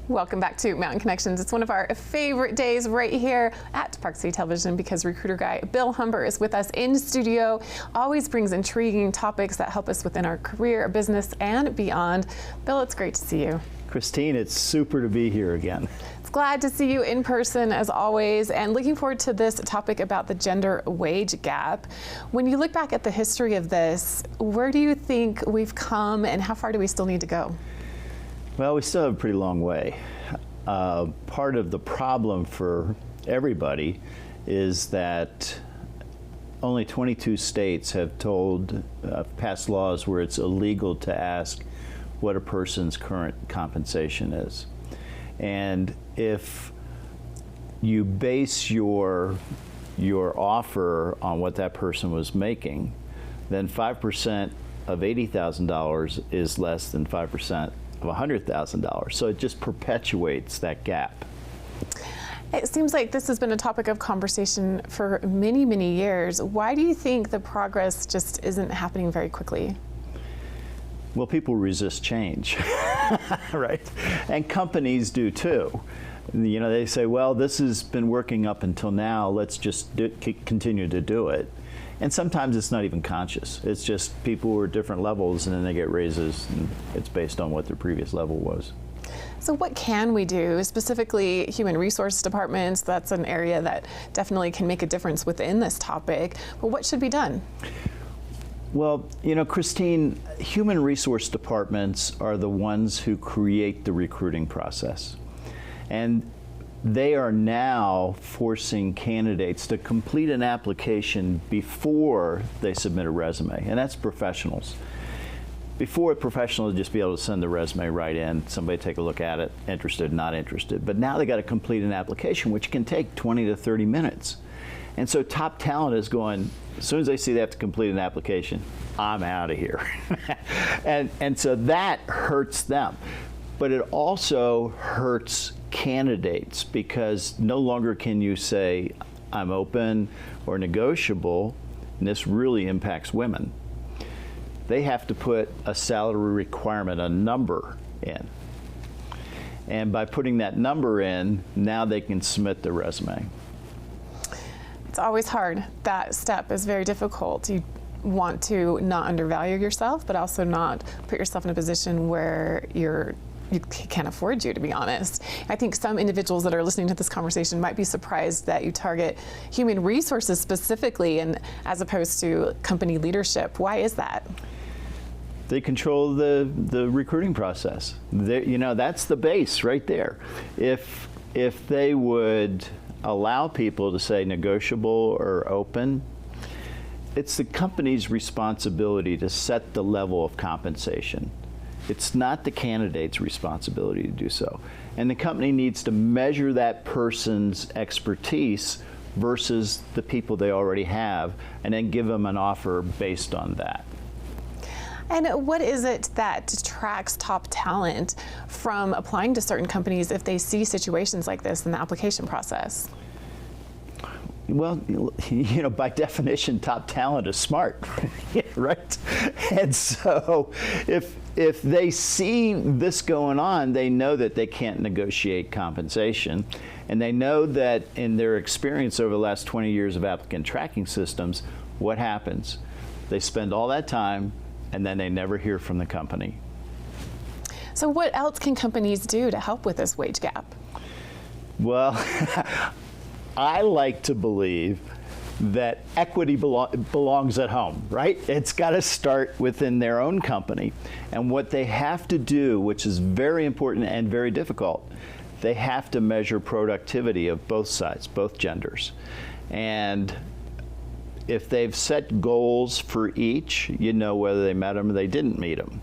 Welcome back to Mountain Connections. It's one of our favorite days right here at Park City Television because recruiter guy Bill Humber is with us in studio. Always brings intriguing topics that help us within our career, business, and beyond. Bill, it's great to see you. Christine, it's super to be here again. It's glad to see you in person as always, and looking forward to this topic about the gender wage gap. When you look back at the history of this, where do you think we've come and how far do we still need to go? Well, we still have a pretty long way. Part of the problem for everybody is that only 22 states have passed laws where it's illegal to ask what a person's current compensation is. And if you base your offer on what that person was making, then 5% of $80,000 is less than 5% of $100,000. So it just perpetuates that gap. It seems like this has been a topic of conversation for many, many years. Why do you think the progress just isn't happening very quickly? Well, people resist change, right? And companies do too. You know, they say, well, this has been working up until now, let's just continue to do it. And sometimes it's not even conscious. It's just people who are at different levels and then they get raises and it's based on what their previous level was. So what can we do, specifically human resource departments? That's an area that definitely can make a difference within this topic, but what should be done? Well, you know, Christine, human resource departments are the ones who create the recruiting process. And they are now forcing candidates to complete an application before they submit a resume, and that's professionals. Before, a professional would just be able to send the resume right in, somebody take a look at it, interested, not interested. But now they got to complete an application, which can take 20 to 30 minutes. And so top talent is going, as soon as they see they have to complete an application, I'm out of here. and so that hurts them. But it also hurts candidates because no longer can you say, I'm open or negotiable, and this really impacts women. They have to put a salary requirement, a number in. And by putting that number in, now they can submit the resume. It's always hard. That step is very difficult. You want to not undervalue yourself, but also not put yourself in a position where you can't afford you, to be honest. I think some individuals that are listening to this conversation might be surprised that you target human resources specifically and as opposed to company leadership. Why is that? They control the recruiting process. You know, that's the base right there. If they would allow people to say negotiable or open, it's the company's responsibility to set the level of compensation. It's not the candidate's responsibility to do so. And the company needs to measure that person's expertise versus the people they already have, and then give them an offer based on that. And what is it that detracts top talent from applying to certain companies if they see situations like this in the application process? Well, you know, by definition, top talent is smart, right? And so if they see this going on, they know that they can't negotiate compensation. And they know that in their experience over the last 20 years of applicant tracking systems, what happens? They spend all that time and then they never hear from the company. So what else can companies do to help with this wage gap? Well, I like to believe that equity belongs at home, right? It's got to start within their own company. And what they have to do, which is very important and very difficult, they have to measure productivity of both sides, both genders. And if they've set goals for each, you know whether they met them or they didn't meet them.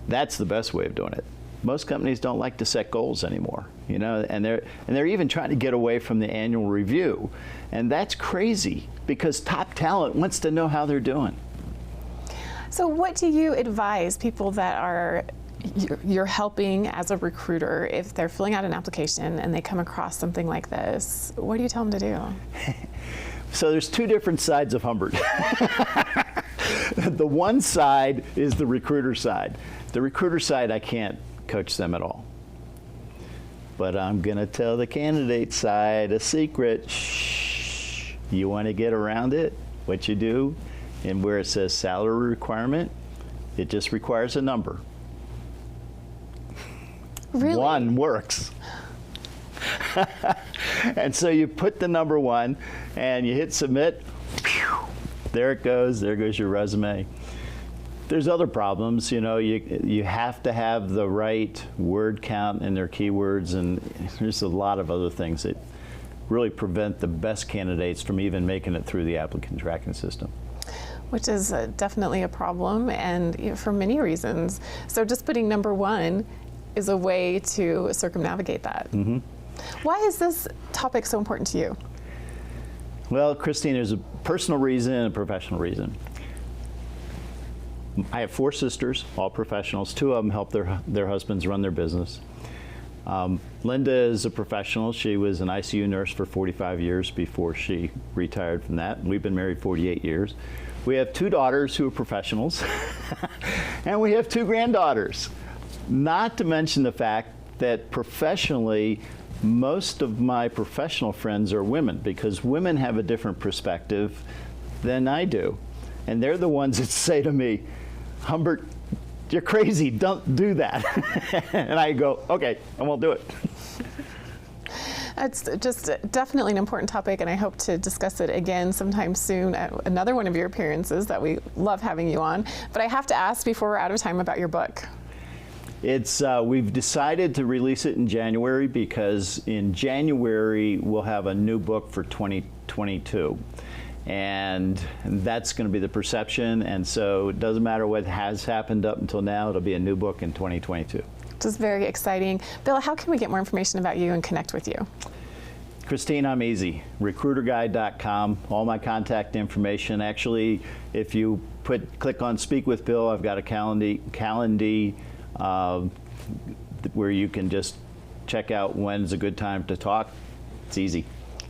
That's the best way of doing it. Most companies don't like to set goals anymore, you know, and they're even trying to get away from the annual review. And that's crazy because top talent wants to know how they're doing. So what do you advise people that you're helping as a recruiter if they're filling out an application and they come across something like this? What do you tell them to do? So there's two different sides of Humbert. The one side is the recruiter side. The recruiter side, I can't coach them at all. But I'm going to tell the candidate side a secret. Shh. You want to get around it? What you do, and where it says salary requirement, it just requires a number. Really? 1 works. And so you put the number 1 and you hit submit. Phew, there it goes. There goes your resume. There's other problems. You know, you have to have the right word count in their keywords, and there's a lot of other things that really prevent the best candidates from even making it through the applicant tracking system. Which is definitely a problem, and for many reasons. So just putting number 1 is a way to circumnavigate that. Mm-hmm. Why is this topic so important to you? Well, Christine, there's a personal reason and a professional reason. I have 4 sisters, all professionals. 2 of them help their husbands run their business. Linda is a professional. She was an ICU nurse for 45 years before she retired from that. We've been married 48 years. We have 2 daughters who are professionals, and we have 2 granddaughters. Not to mention the fact that professionally, most of my professional friends are women, because women have a different perspective than I do. And they're the ones that say to me, Humbert, you're crazy, don't do that. And I go, okay, I won't do it. It's just definitely an important topic, and I hope to discuss it again sometime soon at another one of your appearances that we love having you on. But I have to ask before we're out of time about your book. We've decided to release it in January because in January we'll have a new book for 2022. And that's going to be the perception, and so it doesn't matter what has happened up until now, it'll be a new book in 2022. Which is very exciting. Bill, how can we get more information about you and connect with you? Christine, I'm easy. Recruiterguide.com, all my contact information. Actually, if you click on Speak with Bill, I've got a calendar where you can just check out when's a good time to talk. It's easy.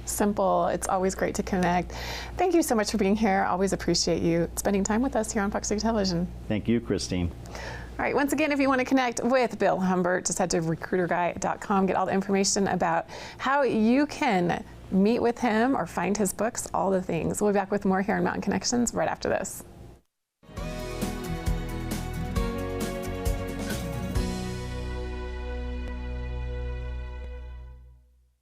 Simple. It's always great to connect. Thank you so much for being here. Always appreciate you spending time with us here on Fox 3 Television. Thank you, Christine. All right, once again, if you want to connect with Bill Humbert, just head to recruiterguide.com, get all the information about how you can meet with him or find his books, all the things. We'll be back with more here on Mountain Connections right after this.